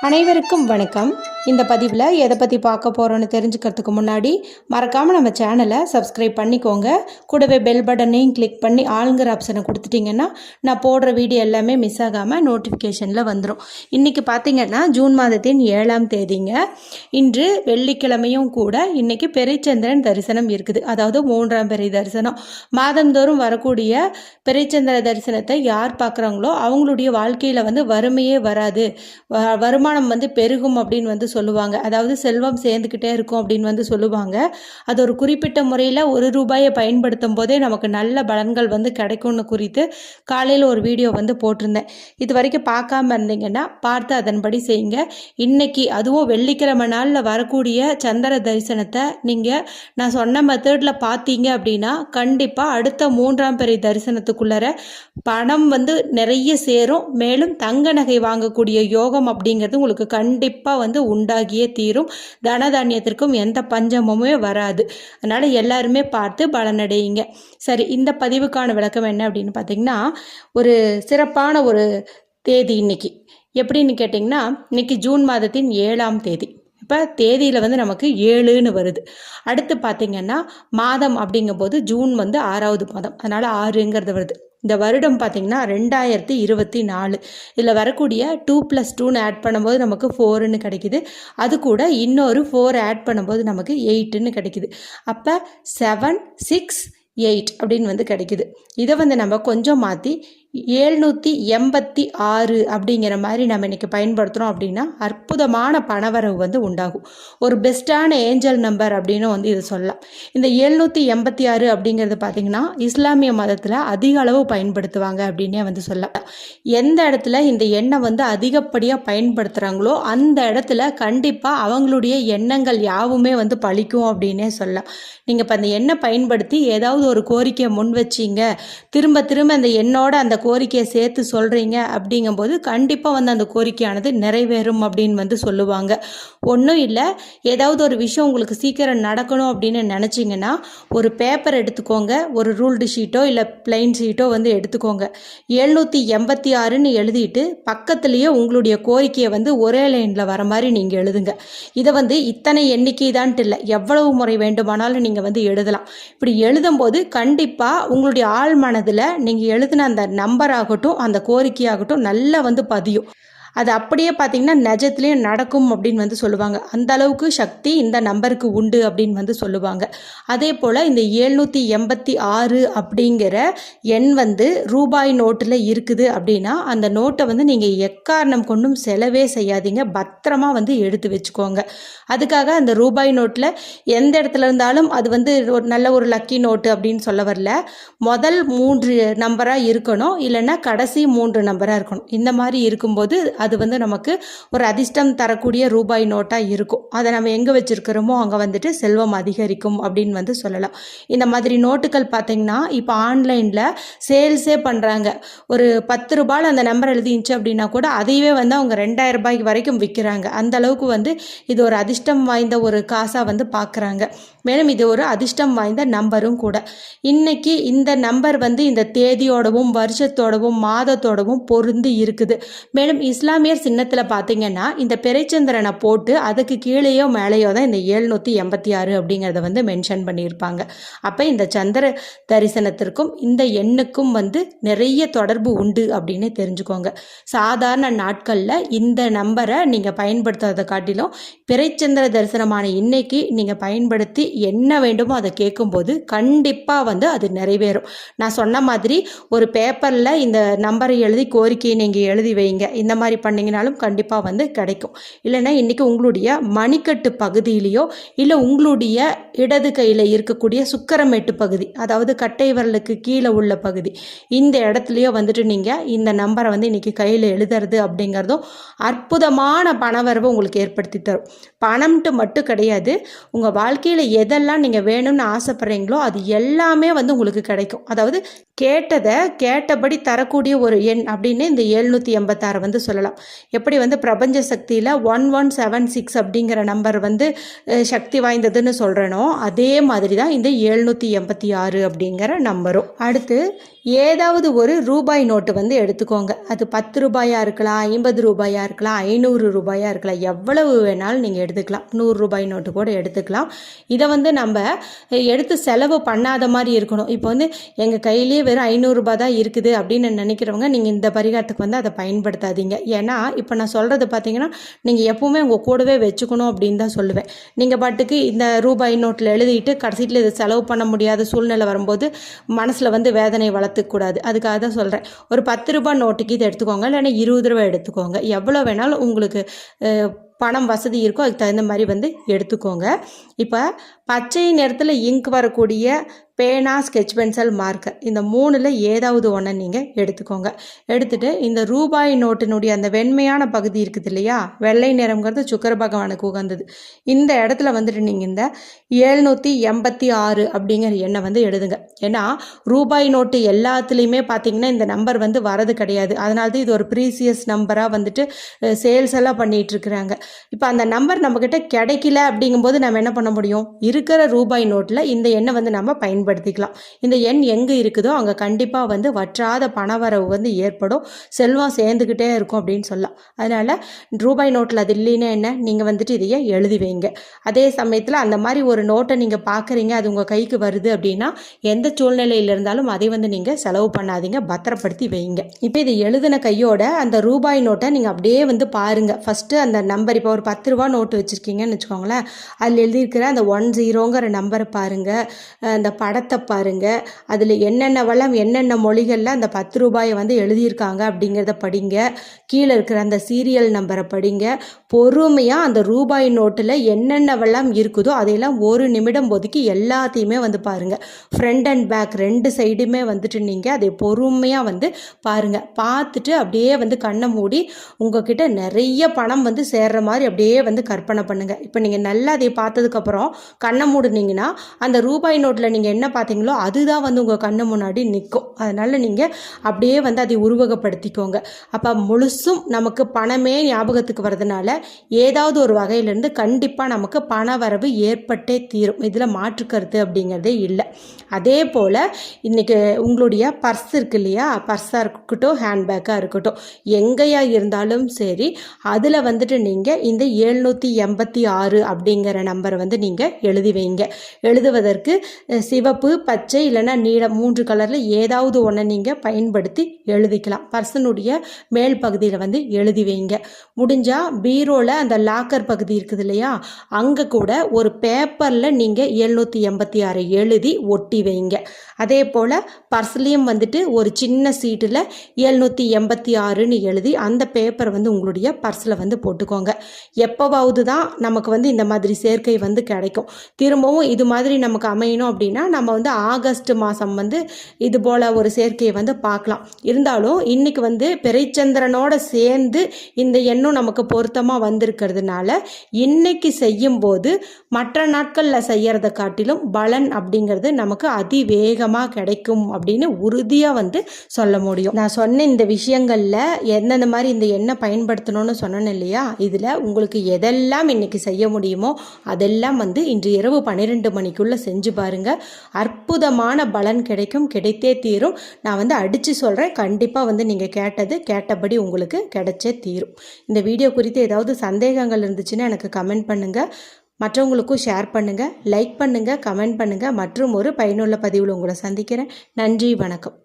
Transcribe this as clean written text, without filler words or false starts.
அனைவருக்கும் வணக்கம். இந்த பதிவில் எதை பற்றி பார்க்க போகிறோன்னு தெரிஞ்சுக்கிறதுக்கு முன்னாடி மறக்காமல் நம்ம சேனலை சப்ஸ்கிரைப் பண்ணிக்கோங்க. கூடவே பெல் பட்டனையும் கிளிக் பண்ணி ஆளுங்கிற ஆப்ஷனை கொடுத்துட்டிங்கன்னா நான் போடுற வீடியோ எல்லாமே மிஸ் ஆகாமல் நோட்டிஃபிகேஷனில் வந்துடும். இன்றைக்கி பார்த்திங்கன்னா ஜூன் மாதத்தின் 7ஆம் தேதிங்க. இன்று வெள்ளிக்கிழமையும் கூட இன்றைக்கி பெரிச்சந்திரன் தரிசனம் இருக்குது. அதாவது 3ஆம் பெரிய தரிசனம். மாதந்தோறும் வரக்கூடிய பெரிச்சந்திர தரிசனத்தை யார் பார்க்குறாங்களோ அவங்களுடைய வாழ்க்கையில் வறுமையே வராது, வருமானம் பெருகும் அப்படின்னு சொல்லுவாங்க. அதாவது செல்வம் சேர்ந்துக்கிட்டே இருக்கும் அப்படின்னு சொல்லுவாங்க. அது ஒரு குறிப்பிட்ட முறையில் 1 ரூபாயை பயன்படுத்தும் போதே நமக்கு நல்ல பலன்கள் கிடைக்கும்னு குறித்து காலையில் ஒரு வீடியோ போட்டிருந்தேன். இது வரைக்கும் பார்க்காம இருந்தீங்கன்னா பார்த்து அதன்படி செய்யுங்க. இன்னைக்கு அதுவும் வெள்ளிக்கிழமை நாளில் வரக்கூடிய சந்திர தரிசனத்தை நீங்கள் நான் சொன்ன மெத்தடில் பார்த்தீங்க அப்படின்னா கண்டிப்பாக அடுத்த 3ஆம் பெரிய தரிசனத்துக்குள்ளர பணம் நிறைய சேரும். மேலும் தங்க நகை வாங்கக்கூடிய யோகம் அப்படிங்கிறது உங்களுக்கு கண்டிப்பாக உண்டாகியே தீரும். தனதானியத்திற்கும் எந்த பஞ்சமுமே வராது. அதனால் எல்லாருமே பார்த்து பலனடையுங்க. சரி, இந்த பதிவுக்கான விளக்கம் என்ன அப்படின்னு பார்த்தீங்கன்னா, ஒரு சிறப்பான ஒரு தேதி இன்னைக்கு. எப்படின்னு கேட்டிங்கன்னா, இன்னைக்கு ஜூன் மாதத்தின் 7ஆம் தேதி. இப்போ தேதியில் நமக்கு 7ன்னு வருது. அடுத்து பார்த்திங்கன்னா மாதம் அப்படிங்கும்போது ஜூன் 6ஆவது மாதம், அதனால் 6ங்கிறது வருது. இந்த வருடம் பார்த்திங்கன்னா 2024. இதில் வரக்கூடிய 2+2ன்னு ஆட் பண்ணும்போது நமக்கு 4ன்னு கிடைக்குது. அது கூட இன்னொரு 4 ஆட் பண்ணும்போது நமக்கு 8ன்னு கிடைக்குது. அப்போ 7, 6, 8 அப்படின்னு கிடைக்குது. இதை நம்ம கொஞ்சம் மாற்றி 786 அப்படிங்கிற மாதிரி நம்ம இன்றைக்கி பயன்படுத்துகிறோம் அப்படின்னா அற்புதமான பணவரவு உண்டாகும். ஒரு பெஸ்ட்டான ஏஞ்சல் நம்பர் அப்படின்னு இதை சொல்லலாம். இந்த 786 அப்படிங்கிறது பார்த்திங்கன்னா இஸ்லாமிய மதத்தில் அதிக அளவு பயன்படுத்துவாங்க அப்படின்னே சொல்லலாம். எந்த இடத்துல இந்த எண்ணை அதிகப்படியாக பயன்படுத்துகிறாங்களோ அந்த இடத்துல கண்டிப்பாக அவங்களுடைய எண்ணங்கள் யாவுமே பலிக்கும் அப்படின்னே சொல்லலாம். நீங்கள் இப்போ அந்த எண்ணை பயன்படுத்தி ஏதாவது ஒரு கோரிக்கையை முன் வச்சிங்க, திரும்ப திரும்ப அந்த எண்ணோட அந்த கோரிக்கையை சேர்த்து சொல்கிறீங்க அப்படிங்கும்போது கண்டிப்பாக அந்த கோரிக்கையானது நிறைவேறும் அப்படின்னு சொல்லுவாங்க. ஒன்றும் இல்லை, ஏதாவது ஒரு விஷயம் உங்களுக்கு சீக்கிரம் நடக்கணும் அப்படின்னு நினச்சிங்கன்னா ஒரு பேப்பர் எடுத்துக்கோங்க, ஒரு ரூல்டு ஷீட்டோ இல்லை பிளைன் ஷீட்டோ எடுத்துக்கோங்க. 786ன்னு எழுதிட்டு பக்கத்துலேயே உங்களுடைய கோரிக்கையை ஒரே லைனில் வர மாதிரி நீங்கள் எழுதுங்க. இதை இத்தனை எண்ணிக்கை தான்ட்டு இல்லை, எவ்வளவு முறை வேண்டுமானாலும் நீங்கள் எழுதலாம். இப்படி எழுதும்போது கண்டிப்பாக உங்களுடைய ஆழ் மனதில் நீங்கள் எழுதின அந்த நம்பர் ஆகட்டும், அந்த கோரிக்கையாகட்டும் நல்லா பதியும். அது அப்படியே பார்த்திங்கன்னா நிஜத்துலேயும் நடக்கும் அப்படின்னு சொல்லுவாங்க. அந்த அளவுக்கு சக்தி இந்த நம்பருக்கு உண்டு அப்படின்னு சொல்லுவாங்க. அதே போல் இந்த 786 அப்படிங்கிற எண் ரூபாய் நோட்டில் இருக்குது அப்படின்னா அந்த நோட்டை நீங்கள் எக்காரணம் கொண்டும் செலவே செய்யாதீங்க, பத்திரமா எடுத்து வச்சுக்கோங்க. அதுக்காக அந்த ரூபாய் நோட்டில் எந்த இடத்துல இருந்தாலும் அது ஒரு நல்ல ஒரு லக்கி நோட்டு அப்படின்னு சொல்ல வரல. முதல் 3 நம்பராக இருக்கணும், இல்லைன்னா கடைசி 3 நம்பராக இருக்கணும். இந்த மாதிரி இருக்கும்போது அது நமக்கு ஒரு அதிர்ஷ்டம் தரக்கூடிய ரூபாய் நோட்டாக இருக்கும். அதை நம்ம எங்கே வச்சுருக்கிறோமோ அங்கே செல்வம் அதிகரிக்கும் அப்படின்னு சொல்லலாம். இந்த மாதிரி நோட்டுகள் பார்த்திங்கன்னா இப்போ ஆன்லைனில் சேல்ஸே பண்ணுறாங்க. ஒரு 10 ரூபாயில் அந்த நம்பர் எழுதிச்சு அப்படின்னா கூட அதையவே அவங்க 2000 ரூபாய்க்கு வரைக்கும் விற்கிறாங்க. அந்த அளவுக்கு இது ஒரு அதிர்ஷ்டம் வாய்ந்த ஒரு காசாக பார்க்குறாங்க. மேலும் இது ஒரு அதிர்ஷ்டம் வாய்ந்த நம்பரும் கூட. இன்னைக்கு இந்த நம்பர் இந்த தேதியோடவும் வருஷத்தோடவும் மாதத்தோடவும் பொருந்தி இருக்குது. மேலும் இஸ்லாமியர் சின்னத்தில் பார்த்தீங்கன்னா இந்த பெரிச்சந்திரனை போட்டு அதுக்கு கீழேயோ மேலேயோ தான் இந்த 786 அப்படிங்கிறத மென்ஷன் பண்ணியிருப்பாங்க. அப்போ இந்த சந்திர தரிசனத்திற்கும் இந்த எண்ணுக்கும் நிறைய தொடர்பு உண்டு அப்படின்னு தெரிஞ்சுக்கோங்க. சாதாரண நாட்களில் இந்த நம்பரை நீங்கள் பயன்படுத்துறதை காட்டிலும் பெரிச்சந்திர தரிசனமான இன்னைக்கு நீங்கள் பயன்படுத்தி என்ன வேண்டுமோ அதை கேட்கும்போது கண்டிப்பாக அது நிறைவேறும். நான் சொன்ன மாதிரி ஒரு பேப்பரில் இந்த நம்பரை எழுதி கோரிக்கையை நீங்கள் எழுதி வைங்க. இந்த மாதிரி பண்ணிங்கனாலும் கண்டிப்பாக கிடைக்கும். இல்லைன்னா இன்றைக்கி உங்களுடைய மணிக்கட்டு பகுதியிலையோ இல்லை உங்களுடைய இடது கையில் இருக்கக்கூடிய சுக்கரமேட்டு பகுதி, அதாவது கட்டை விரலுக்கு கீழே உள்ள பகுதி, இந்த இடத்துலையோ நீங்கள் இந்த நம்பரை இன்றைக்கி கையில் எழுதுறது அப்படிங்கிறதும் அற்புதமான பணவரவை உங்களுக்கு ஏற்படுத்தி தரும். பணம்ட்டு மட்டும் கிடையாது, உங்கள் வாழ்க்கையில் எதெல்லாம் நீங்கள் வேணும்னு ஆசைப்படுறீங்களோ அது எல்லாமே உங்களுக்கு கிடைக்கும். அதாவது கேட்டபடி தரக்கூடிய ஒரு எண் அப்படின்னு இந்த 786 சொல்லலாம். எப்படி பிரபஞ்ச சக்தியில் 1176 அப்படிங்கிற நம்பர் சக்தி வாய்ந்ததுன்னு சொல்கிறேனோ அதே மாதிரி தான் இந்த 786 அப்படிங்கிற நம்பரும். அடுத்து ஏதாவது ஒரு ரூபாய் நோட்டு வந்து எடுத்துக்கோங்க. அது 10 ரூபாயாக இருக்கலாம், 50 ரூபாயாக இருக்கலாம், 500 ரூபாயாக இருக்கலாம், எவ்வளவு வேணாலும் நீங்கள் எடுத்துக்கலாம். 100 ரூபாய் நோட்டு கூட எடுத்துக்கலாம். இதை வந்து நம்ம எடுத்து செலவு பண்ணாத மாதிரி இருக்கணும். இப்போ வந்து எங்கள் கையிலேயே வெறும் 500 ரூபாய் தான் இருக்குது அப்படின்னு நினைக்கிறவங்க நீங்கள் இந்த பரிகாரத்துக்கு வந்து அதை பயன்படுத்தாதீங்க. ஏன்னா இப்போ நான் சொல்கிறது பார்த்தீங்கன்னா நீங்கள் எப்போவுமே உங்கள் கூடவே வச்சுக்கணும் அப்படின்னு தான் சொல்லுவேன். நீங்கள் பாட்டுக்கு இந்த ரூபாய் நோட்டில் எழுதிட்டு கடைசியில் இதை செலவு பண்ண முடியாத சூழ்நிலை வரும்போது மனசில் வந்து வேதனை வளர்த்துக்கூடாது. அதுக்காக தான் சொல்கிறேன். ஒரு 10 ரூபாய் நோட்டுக்கு இதை எடுத்துக்கோங்க, இல்லைன்னா 20 ரூபாய் எடுத்துக்கோங்க. எவ்வளோ வேணாலும் உங்களுக்கு பணம் வசதி இருக்கோ அதுக்கு தகுந்த மாதிரி வந்து எடுத்துக்கோங்க. இப்போ பச்சை நிறத்தில் இங்க் வரக்கூடிய பேனா, ஸ்கெட்ச் பென்சில், மார்க்கர் இந்த 3ல் ஏதாவது ஒன்று நீங்கள் எடுத்துக்கோங்க. எடுத்துகிட்டு இந்த ரூபாய் நோட்டினுடைய அந்த வெண்மையான பகுதி இருக்குது இல்லையா, வெள்ளை நிறம்ங்கிறது சுக்கர பகவானுக்கு உகந்தது. இந்த இடத்துல வந்துட்டு நீங்கள் இந்த 786 அப்படிங்கிற எண்ணை வந்து எழுதுங்க. ஏன்னா ரூபாய் நோட்டு எல்லாத்துலேயுமே பார்த்தீங்கன்னா இந்த நம்பர் வந்து வரது கிடையாது. அதனால தான் இது ஒரு ப்ரீசியஸ் நம்பராக வந்துட்டு சேல்ஸ் எல்லாம் பண்ணிகிட்ருக்குறாங்க. இப்போ அந்த நம்பர் நம்மக்கிட்ட கிடைக்கல அப்படிங்கும்போது நம்ம என்ன பண்ண முடியும், இருக்கிற ரூபாய் நோட்டில் இந்த எண்ணை வந்து நம்ம பயன்படுத்திக்கலாம். இந்த எண் எங்கே இருக்குதோ அங்கே கண்டிப்பாக வந்து வற்றாத பணவரவு வந்து ஏற்படும், செல்வம் சேர்ந்துக்கிட்டே இருக்கும் அப்படின்னு சொல்லலாம். அதனால் ரூபாய் நோட்டில் அது இல்லைன்னா என்ன, நீங்கள் வந்துட்டு இதையே எழுதி வைங்க. அதே சமயத்தில் அந்த மாதிரி ஒரு நோட்டை நீங்கள் பார்க்குறீங்க, அது உங்கள் கைக்கு வருது அப்படின்னா எந்த சூழ்நிலையில் இருந்தாலும் அதை வந்து நீங்கள் செலவு பண்ணாதீங்க, பத்திரப்படுத்தி வைங்க. இப்போ இது எழுதின கையோட அந்த ரூபாய் நோட்டை நீங்கள் அப்படியே வந்து பாருங்கள். ஃபஸ்ட்டு அந்த நம்பர், இப்போ ஒரு 10 ரூபா நோட்டு வச்சுருக்கீங்கன்னு வச்சுக்கோங்களேன், அதில் எழுதியிருக்கிற அந்த 10ங்கிற நம்பரை பாருங்கள், அந்த படத்தை பாருங்கள், அதில் என்னென்னவெல்லாம் என்னென்ன மொழிகளில் அந்த 10 ரூபாயை வந்து எழுதியிருக்காங்க அப்படிங்கிறத படிங்க. கீழே இருக்கிற அந்த சீரியல் நம்பரை படிங்க. பொறுமையாக அந்த ரூபாய் நோட்டில் என்னென்னவெல்லாம் இருக்குதோ அதையெல்லாம் ஒரு நிமிடம் ஒதுக்கி எல்லாத்தையுமே வந்து பாருங்கள். ஃப்ரண்ட் அண்ட் பேக் 2 சைடுமே வந்துட்டு நீங்கள் அதை பொறுமையாக வந்து பாருங்கள். பார்த்துட்டு அப்படியே வந்து கண்ணை மூடி உங்ககிட்ட நிறைய பணம் வந்து சேர்ற மாதிரி அப்படியே வந்து கற்பனை பண்ணுங்கள். இப்போ நீங்கள் நல்லா அதை பார்த்ததுக்கப்புறம் கண்ணை மூடுனீங்கன்னா அந்த ரூபாய் நோட்டில் நீங்கள் என்ன பார்த்தீங்களோ அதுதான் வந்து உங்கள் கண்ணு முன்னாடி நிற்கும். அதனால் நீங்கள் அப்படியே வந்து அதை உருவகப்படுத்திக்கோங்க. அப்போ முழுசும் நமக்கு பணமே ஞாபகத்துக்கு வரதுனால ஏதாவது ஒரு வகையிலேருந்து கண்டிப்பாக நமக்கு பண வரவு ஏற்பட்டே தீரும். இதில் மாற்றுக்கருத்து அப்படிங்கிறதே இல்லை. அதே போல் இன்றைக்கி உங்களுடைய பர்ஸ் இருக்கு இல்லையா, பர்ஸாக இருக்கட்டும், ஹேண்ட்பேக்காக இருக்கட்டும், எங்கேயா இருந்தாலும் சரி அதில் வந்துட்டு நீங்கள் இந்த 786 அப்படிங்கிற நம்பரை வந்து நீங்கள் எழுதி வைங்க. எழுதுவதற்கு சிவப்பு, பச்சை இல்லைன்னா நீலம் 3 கலரில் ஏதாவது ஒன்று நீங்கள் பயன்படுத்தி எழுதிக்கலாம். பர்சனுடைய மேல் பகுதியில் வந்து எழுதி வைங்க. முடிஞ்சால் பீரோவில் அந்த லாக்கர் பகுதி இருக்குது இல்லையா, அங்கே கூட ஒரு பேப்பரில் நீங்கள் 786 எழுதி ஒட்டி வைங்க. அதே போல் பர்ஸ்லேயும் வந்துட்டு ஒரு சின்ன சீட்டில் 786ன்னு எழுதி அந்த பேப்பரை வந்து உங்களுடைய பர்ஸில் வந்து போட்டுக்கோங்க. எப்போவாவது தான் நமக்கு வந்து இந்த மாதிரி சேர்க்கை வந்து கிடைக்கும். திரும்பவும் இது மாதிரி நமக்கு அமையணும் அப்படின்னா நம்ம வந்து ஆகஸ்ட் மாதம் வந்து இது போல் ஒரு சேர்க்கையை வந்து பார்க்கலாம். இருந்தாலும் இன்றைக்கி வந்து பிறைச்சந்திரனோட சேர்ந்து இந்த எண்ணும் நமக்கு பொருத்தமாக வந்திருக்கிறதுனால இன்னைக்கு செய்யும்போது மற்ற நாட்களில் செய்கிறத காட்டிலும் பலன் அப்படிங்கிறது நமக்கு அதிவேகமாக கிடைக்கும் அப்படின்னு உறுதியாக வந்து சொல்ல முடியும். நான் சொன்ன இந்த விஷயங்களில் எந்தெந்த மாதிரி இந்த எண்ணெய் பயன்படுத்தணும்னு சொன்னேன் இல்லையா, இதில் உங்களுக்கு எதெல்லாம் இன்றைக்கி செய்ய முடியுமோ அதெல்லாம் வந்து இன்று இரவு 12 மணிக்குள்ளே செஞ்சு பாருங்கள். அற்புதமான பலன் கிடைக்கும், கிடைத்தே தீரும். நான் வந்து அடித்து சொல்கிறேன், கண்டிப்பாக வந்து நீங்கள் கேட்டபடி உங்களுக்கு கிடைச்சே தீரும். இந்த வீடியோ குறித்து ஏதாவது சந்தேகங்கள் இருந்துச்சுன்னா எனக்கு கமெண்ட் பண்ணுங்கள், மற்றவங்களுக்கும் ஷேர் பண்ணுங்கள், லைக் பண்ணுங்கள், கமெண்ட் பண்ணுங்கள். மற்றும் ஒரு பயனுள்ள பதிவில் உங்களை சந்திக்கிறேன். நன்றி, வணக்கம்.